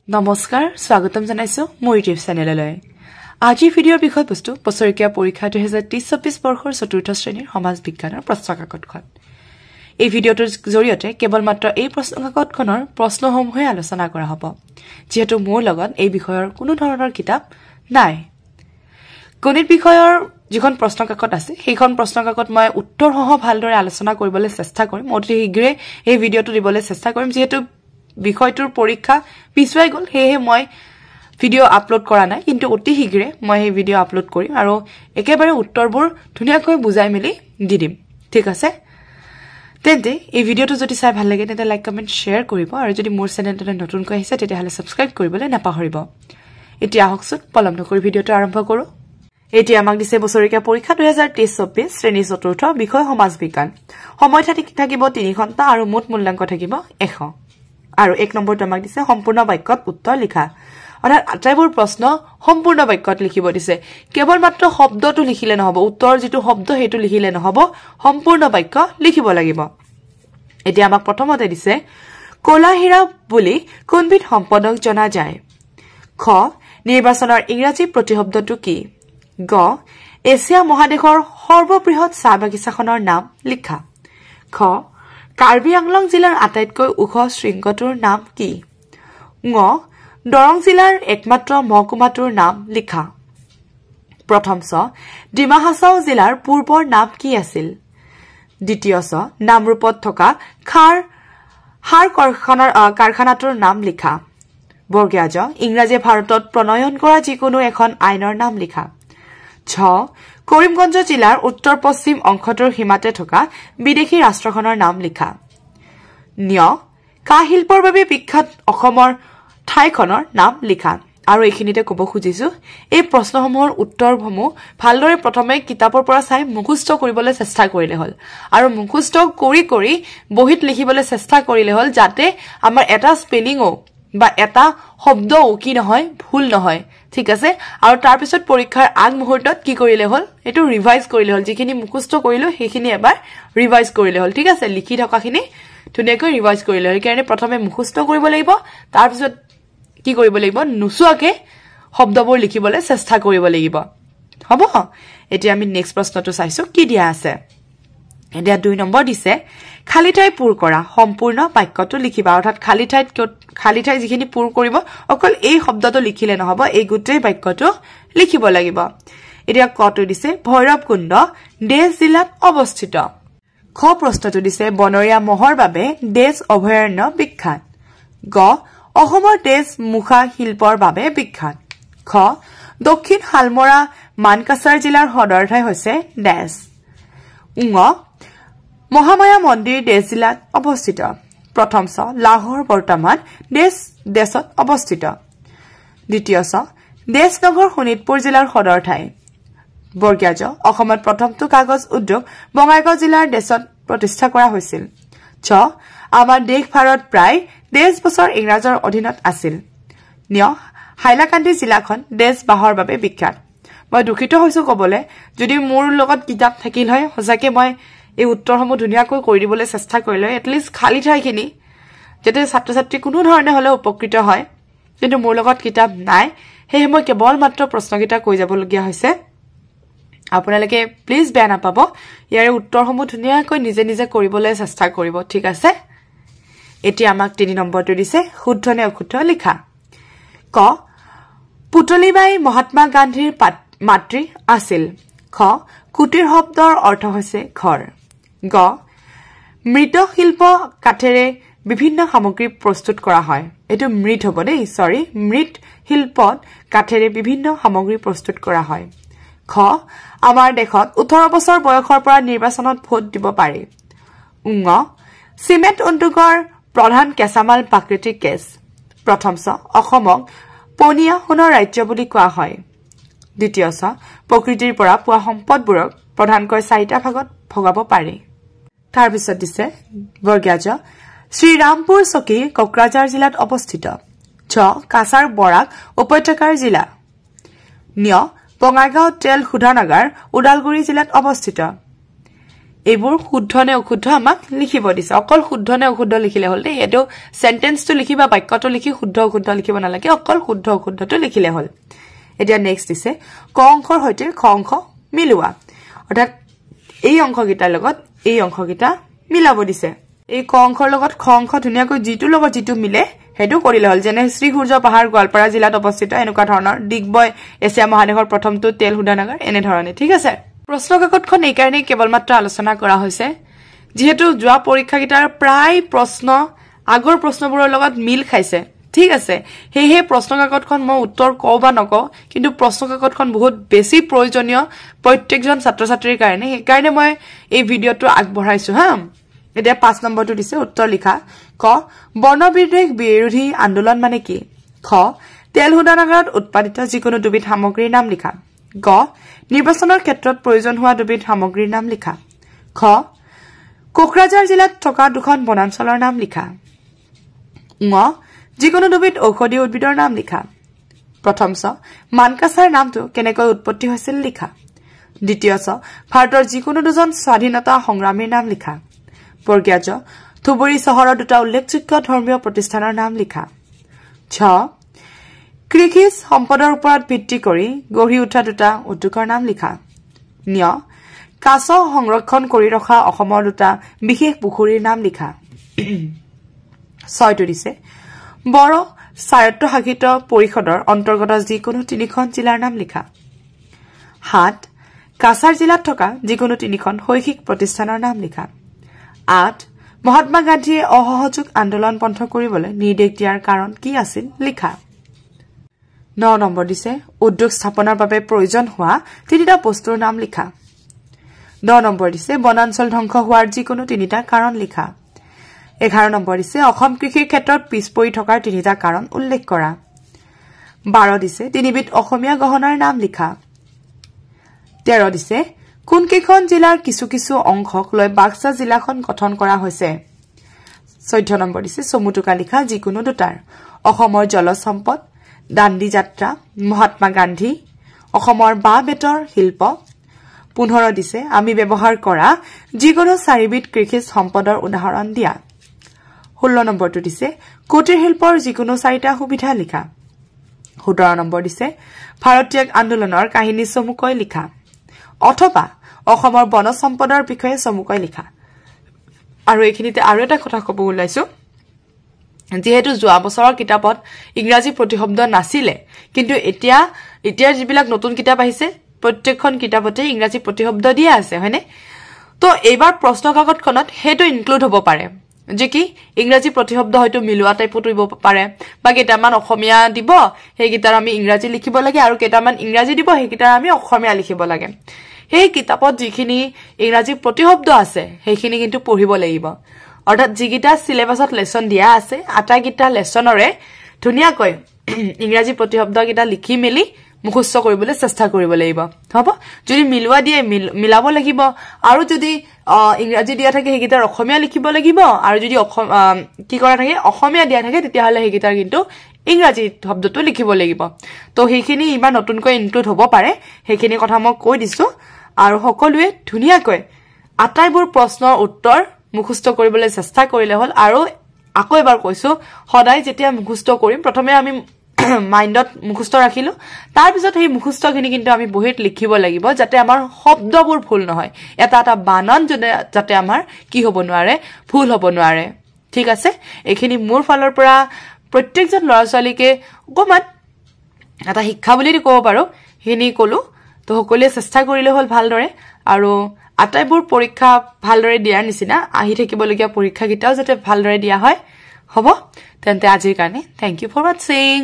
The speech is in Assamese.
নমস্কাৰ স্বাগতম জনাইছো মোৰ ইউটিউব চেনেললৈ আজি ভিডিঅ'ৰ বিষয়বস্তু বছৰীয়া পৰীক্ষা 2023-24 বৰ্ষৰ চতুৰ্থ শ্ৰেণীৰ সমাজ বিজ্ঞানৰ প্ৰশ্নকাকতখন এই ভিডিঅ'টোৰ জৰিয়তে কেৱল মাত্ৰ এই প্ৰশ্নকাকতখনৰ প্ৰশ্নসমূহে আলোচনা কৰা হ'ব যেহেতু মোৰ লগত এই বিষয়ৰ কোনো ধৰণৰ কিতাপ নাই গণিত বিষয়ৰ যিখন প্ৰশ্নকাকত আছে সেইখন প্ৰশ্নকাকত মই উত্তৰসহ ভালদৰে আলোচনা কৰিবলৈ চেষ্টা কৰিম অতি শীঘ্ৰে এই ভিডিঅ'টো দিবলৈ চেষ্টা কৰিম যেহেতু বিষয়টোৰ পৰীক্ষা পিছুৱাই গল হেহে মই ভিডিও আপলোড কৰা নাই কিন্তু অতি শীঘ্ৰে মই এই ভিডিও আপলোড কৰিম আৰু একেবাৰে উত্তৰবোৰ ধুনিয়াকৈ বুজাই মেলি দি দিম ঠিক আছে তেন্তে এই ভিডিওটো যদি চাই ভাল লাগে তেন্তে লাইক কমেন্ট শেয়াৰ কৰিব আৰু যদি মোৰ চেনেলটো নতুনকৈ আহিছে তেতিয়াহলে সাবস্ক্ৰাইব কৰিবলৈ নাপাহৰিব এতিয়া আহকচোন পলম নকৰি ভিডিওটো আৰম্ভ কৰো এতিয়া আমাক দিছে বছৰীয়া পৰীক্ষা 2023-24 শ্ৰেণী চতুৰ্থ বিষয় সমাজ বিজ্ঞান সময় থাকিব 3 ঘণ্টা আৰু মুঠ মূল্যাংক থাকিব 100 আৰু 1 নম্বৰটো আমাক দিছে সম্পূৰ্ণ বাক্যত উত্তৰ লিখা অৰ্থাৎ আটাইবোৰ প্ৰশ্ন সম্পূৰ্ণ বাক্যত লিখিব দিছে কেৱল মাত্ৰ শব্দটো লিখিলে নহব উত্তৰ যেটো শব্দ হেতু লিখিলে নহব সম্পূৰ্ণ বাক্য লিখিব লাগিব এতিয়া আমাক প্ৰথমতে দিছে কোলাহিৰা বুলি কোনবিধ সম্পদক জনা যায় খ নিৰ্বাচনৰ ইংৰাজী প্ৰতিশব্দটো কি গ এছিয়া মহাদেশৰ সৰ্ববৃহৎ চাহ বাগিচাখনৰ নাম লিখা খ কাৰ্বি আংলং জিলাৰ আটাইতকৈ ওখ শৃংগটোৰ নাম কি ঙ দৰং জিলাৰ একমাত্ৰ মহকুমাটোৰ নাম লিখা প্ৰথম ছ ডিমা হাছাও জিলাৰ পূৰ্বৰ নাম কি আছিল দ্বিতীয় ছ নামৰূপত থকা খাৰ কাৰখানাটোৰ নাম লিখা বৰ্গীয় জ ইংৰাজী ভাৰতত প্ৰণয়ন কৰা যিকোনো এখন আইনৰ নাম লিখা ছ কৰিমগঞ্জ জিলাৰ উত্তৰ পশ্চিম অংশটোৰ সীমাতে থকা বিদেশী ৰাষ্ট্ৰখনৰ নাম লিখা ন্য কাঁহ শিল্পৰ বাবে বিখ্যাত অসমৰ ঠাইখনৰ নাম লিখা আৰু এইখিনিতে ক'ব খুজিছো এই প্ৰশ্নসমূহৰ উত্তৰসমূহ ভালদৰে প্ৰথমে কিতাপৰ পৰা চাই মুখস্থ কৰিবলৈ চেষ্টা কৰিলে হ'ল আৰু মুখস্থ কৰি বহিত লিখিবলৈ চেষ্টা কৰিলে হ'ল যাতে আমাৰ এটা স্পেলিংও বা এটা শব্দও কি নহয় ভুল নহয় ঠিক আছে আৰু তাৰ পিছত পৰীক্ষাৰ আগ মুহূৰ্তত কি কৰিলে হ'ল এটো ৰিভাইজ কৰিলে হ'ল যিখিনি মুখস্থ কৰিলো সেইখিনি এবাৰ ৰিভাইজ কৰিলে হ'ল ঠিক আছে লিখি থকাখিনি ধুনিয়াকৈ ৰিভাইজ কৰিলে হ'ল কাৰণে প্ৰথমে মুখস্থ কৰিব লাগিব তাৰ পিছত কি কৰিব লাগিব নুসুৱাকে শব্দবোৰ লিখিবলৈ চেষ্টা কৰিব লাগিব হ'ব এতিয়া আমি নেক্সট প্ৰশ্নটো চাইছো কি দিয়া আছে এতিয়া 2 নম্বৰ দিছে খালি ঠাই পূৰ কৰা সম্পূৰ্ণ বাক্যটো লিখিবা অৰ্থাৎ খালি ঠাই যিখিনি পূৰ কৰিব অকল এই শব্দটো লিখিলে নহব এই গোটেই বাক্যটো লিখিব লাগিব এতিয়া কটো দিছে ভৈৰৱকুণ্ড দেশ জিলাত অৱস্থিত খ প্ৰশ্নটো দিছে বনৰীয়া মহৰ বাবে দেশ অভয়াৰণ্য বিখ্যাত গ অসমৰ দেশ মুখা শিল্পৰ বাবে বিখ্যাত খ দক্ষিণ হালমৰা মানকাছাৰ জিলাৰ সদৰ ঠাই হৈছে দেশ ঙ মহামায়া মন্দিৰ দেশ জিলাত অৱস্থিত প্ৰথম ছ লাহোৰ বৰ্তমান দেশত অৱস্থিত দ্বিতীয় ছ দেশনগৰ শোণিতপুৰ জিলাৰ সদৰ ঠাই বৰ্গীয় জ অসমত প্ৰথমটো কাগজ উদ্যোগ বঙাইগাঁও জিলাৰ দেশত প্ৰতিষ্ঠা কৰা হৈছিল ছ আমাৰ দেশ ভাৰত প্ৰায় 10 বছৰ ইংৰাজৰ অধীনত আছিল ন্য হাইলাকান্দি জিলাখন দেশ বাহৰ বাবে বিখ্যাত মই দুখিত হৈছো কবলে যদি মোৰ লগত কিতাপ থাকিল হয় হজাকে মই এই উত্তৰসমূহ ধুনিয়াকৈ কৰি দিবলৈ চেষ্টা কৰিলে এটলিষ্ট খালি ঠাইখিনি যেতে ছাত্ৰ-ছাত্ৰী কোনো ধৰণে হলে উপকৃত হয় কিন্তু মোৰ লগত কিতাপ নাই হেহে মই কেৱল মাত্ৰ প্ৰশ্নকিটা কৈ যাবলগীয়া হৈছে আপোনালোকে প্লিজ বেয়া নাপাব ইয়াৰ উত্তৰসমূহ ধুনিয়াকৈ নিজে নিজে কৰিবলৈ চেষ্টা কৰিব ঠিক আছে এতিয়া আমাক 3 নম্বৰটো দিছে শুদ্ধ নে অশুদ্ধ লিখা ক পুতলিবাই মহাত্মা গান্ধীৰ মাতৃ আছিল খ কুটিৰ শব্দৰ অৰ্থ হৈছে ঘৰ গ মৃৎ শিল্প কাঠেৰে বিভিন্ন সামগ্ৰী প্ৰস্তুত কৰা হয় এটো মৃৎ হ'ব দেই সৰি মৃৎ শিল্পত কাঠেৰে বিভিন্ন সামগ্ৰী প্ৰস্তুত কৰা হয় খ আমাৰ দেশত 18 বছৰ বয়সৰ পৰা নিৰ্বাচনত ভোট দিব পাৰি ঙ সিমেন্ট উদ্যোগৰ প্ৰধান কেঁচামাল প্ৰাকৃতিক গেছ প্ৰথম ছ অসমক পনিয়া সোণৰ ৰাজ্য বুলি কোৱা হয় দ্বিতীয় ছ প্ৰকৃতিৰ পৰা পোৱা সম্পদবোৰক প্ৰধানকৈ 4টা ভাগত ভগাব পাৰি তাৰ পিছত দিছে বৰ্গীয় জ শ্ৰীৰামপুৰ চকী কোকৰাঝাৰ জিলাত অৱস্থিত ছ কাছাৰ বৰাক উপত্যকাৰ জিলা ন্য বঙাইগাঁও তেল শোধনাগাৰ ওদালগুৰি জিলাত অৱস্থিত এইবোৰ শুদ্ধ নে অশুদ্ধ আমাক লিখিব দিছে অকল শুদ্ধ নে অশুদ্ধ লিখিলে হল দেই এটো সেন্টেন্সটো লিখিবা বাক্যটো লিখি শুদ্ধ অশুদ্ধ লিখিব নালাগে অকল শুদ্ধ অশুদ্ধটো লিখিলে হল এতিয়া নেক্সট দিছে ক অংশৰ হৈতে খ অংশ মিলোৱা অৰ্থাৎ এই অংশকিটাৰ লগত এই অংশকিটা মিলাব দিছে এই ক অংশৰ লগত খ অংশ ধুনিয়াকৈ জিটো লগত জিটো মিলে হেতু কৰিলে হল যেনে শ্ৰী সূৰ্য পাহাৰ গোৱালপাৰা জিলাত অৱস্থিত এনেকুৱা ধৰণৰ দিগবয় এছিয়া মহাদেশৰ প্ৰথমটো তেল হুদানাগাৰ এনে ধৰণে ঠিক আছে প্ৰশ্ন কাকতখন এই কাৰণে কেৱল মাত্ৰ আলোচনা কৰা হৈছে যেহেতু যোৱা পৰীক্ষাকিটাৰ প্ৰায় প্ৰশ্ন আগৰ প্ৰশ্নবোৰৰ লগত মিল খাইছে ঠিক আছে হেহে প্ৰশ্ন কাকতখন মই উত্তৰ কও বা নকও কিন্তু প্ৰশ্ন কাকতখন বহুত বেছি প্ৰয়োজনীয় প্ৰত্যেকজন ছাত্ৰ ছাত্ৰীৰ কাৰণে এই কাৰণে মই এই ভিডিওটো আগবঢ়াইছো হা এতিয়া 5 নম্বৰটো দিছে উত্তৰ লিখা ক বৰ্ণবিদ্বেষ বিৰোধী আন্দোলন মানে কি খ তেল হুদানাগাৰত উৎপাদিত যিকোনো দুবিধ সামগ্ৰীৰ নাম লিখা গ নিৰ্বাচনৰ ক্ষেত্ৰত প্ৰয়োজন হোৱা দুবিধ সামগ্ৰীৰ নাম লিখা খ কোকৰাঝাৰ জিলাত থকা দুখন বনাঞ্চলৰ নাম লিখা ঙ যিকোনো দুবিধ ঔষধি উদ্ভিদৰ নাম লিখা প্ৰথম ছ মানকাছাৰ নামটো কেনেকৈ উৎপত্তি হৈছিল লিখা দ্বিতীয় ছ ভাৰতৰ যিকোনো দুজন স্বাধীনতা সংগ্ৰামীৰ নাম লিখা বৰ্গীয় জ ধুবুৰী চহৰৰ দুটা উল্লেখযোগ্য ধৰ্মীয় প্ৰতিষ্ঠানৰ নাম লিখা ছ কৃষি সম্পদৰ ওপৰত ভিত্তি কৰি গঢ়ি উঠা দুটা উদ্যোগৰ নাম লিখা ন্য কাছ সংৰক্ষণ কৰি ৰখা অসমৰ দুটা বিশেষ পুখুৰীৰ নাম লিখা ছয়টো দিছে বড়ো স্বায়ত্তশাসিত পৰিষদৰ অন্তৰ্গত যিকোনো তিনিখন জিলাৰ নাম লিখা ৭ কাছাৰ জিলাত থকা যিকোনো তিনিখন শৈক্ষিক প্ৰতিষ্ঠানৰ নাম লিখা ৮ মহাত্মা গান্ধীয়ে অসহযোগ আন্দোলন বন্ধ কৰিবলৈ নিৰ্দেশ দিয়াৰ কাৰণ কি আছিল লিখা ৯ নম্বৰ দিছে উদ্যোগ স্থাপনৰ বাবে প্ৰয়োজন হোৱা তিনিটা বস্তুৰ নাম লিখা ১০ নম্বৰ দিছে বনাঞ্চল ধ্বংস হোৱাৰ যিকোনো তিনিটা কাৰণ লিখা ১১ নম্বৰ দিছে অসম কৃষিৰ ক্ষেত্ৰত পিছপৰি থকাৰ তিনিটা কাৰণ উল্লেখ কৰা ১২ দিছে তিনিবিধ অসমীয়া গহনাৰ নাম লিখা ১৩ দিছে কোন কেইখন জিলাৰ কিছু কিছু অংশক লৈ বাক্সা জিলাখন গঠন কৰা হৈছে ১৪ নম্বৰ দিছে চমুটুকা লিখা যিকোনো দুটাৰ অসমৰ জলজ সম্পদ দাণ্ডি যাত্ৰা মহাত্মা গান্ধী অসমৰ বাঁহ বেতৰ শিল্প ১৫ দিছে আমি ব্যৱহাৰ কৰা যিকোনো চাৰিবিধ কৃষি সম্পদৰ উদাহৰণ দিয়া ১৬ নম্বৰটো দিছে কুটিৰ শিল্পৰ যিকোনো চাৰিটা সুবিধা লিখা ১৭ নম্বৰ দিছে ভাৰতীয় আন্দোলনৰ কাহিনী চমুকৈ লিখা অথবা অসমৰ বন সম্পদৰ বিষয়ে চমুকৈ লিখা আৰু এইখিনিতে আৰু এটা কথা ক'ব ওলাইছো যেহেতু যোৱা বছৰৰ কিতাপত ইংৰাজী প্ৰতিশব্দ নাছিলে কিন্তু এতিয়া যিবিলাক নতুন কিতাপ আহিছে প্ৰত্যেকখন কিতাপতে ইংৰাজী প্ৰতিশব্দ দিয়া আছে হয়নে তো এইবাৰ প্ৰশ্ন কাকতখনত হেটো ইনক্লুড হ'ব পাৰে যে কি ইংৰাজী প্ৰতিশব্দ হয়তো মিলোৱা টাইপত দিব পাৰে বা কেইটামান অসমীয়া দিব হেগিটাৰ আমি ইংৰাজী লিখিব লাগে আৰু কেইটামান ইংৰাজী দিব হেগিটাৰ আমি অসমীয়া লিখিব লাগে সেই কিতাপত যিখিনি ইংৰাজী প্ৰতিশব্দ আছে সেইখিনি কিন্তু পঢ়িব লাগিব অৰ্থাৎ যিগিটা সিলেবাসত লেসন দিয়া আছে আটাইগিটা লেসনৰে ধুনিয়াকৈ ইংৰাজী প্ৰতিশব্দ কিটা লিখি মেলি মুখস্থ কৰিবলৈ চেষ্টা কৰিব লাগিব হ'ব যদি মিলুৱা দিয়ে মিলাব লাগিব আৰু যদি ইংৰাজী দিয়া থাকে হেগিটাৰ অসমীয়া লিখিব লাগিব আৰু যদি কি কৰা থাকে অসমীয়া দিয়া থাকে তেতিয়া হলে হেগিটাৰ কিন্তু ইংৰাজী শব্দটো লিখিব লাগিব তো হেখিনি ইমান নতুনকৈ ইনক্লুড হ'ব পাৰে হেখিনি কথা মই কৈ দিছো আৰু সকলোৱে ধুনিয়াকৈ আটাইবোৰ প্ৰশ্নৰ উত্তৰ মুখস্থ কৰিবলৈ চেষ্টা কৰিলে হল আৰু আকৌ এবাৰ কৈছো সদায় যেতিয়া মুখস্থ কৰিম প্ৰথমে আমি মাইন্ডত মুখস্থ ৰাখিলো তাৰ পিছত এই মুখস্থখিনি কিন্তু আমি বহিত লিখিব লাগিব যাতে আমাৰ শব্দবোৰ ভুল নহয় এটা এটা বানান যাতে আমাৰ কি হ'ব নোৱাৰে ভুল হ'ব নোৱাৰে ঠিক আছে এইখিনি মোৰ ফালৰ পৰা প্ৰত্যেকজন ল'ৰা ছোৱালীকে অকমান এটা শিক্ষা বুলি ক'ব পাৰো হেনি কলো তো সকলোৱে চেষ্টা কৰিলে হল ভালদৰে আৰু আটাইবোৰ পৰীক্ষা ভালদৰে দিয়াৰ নিচিনা আহি থাকিবলগীয়া পৰীক্ষা কিটাও যাতে ভালদৰে দিয়া হয় হ'ব তেন্তে আজিৰ কাৰণে থ্যাংক ইউ ফৰ ওয়াচিং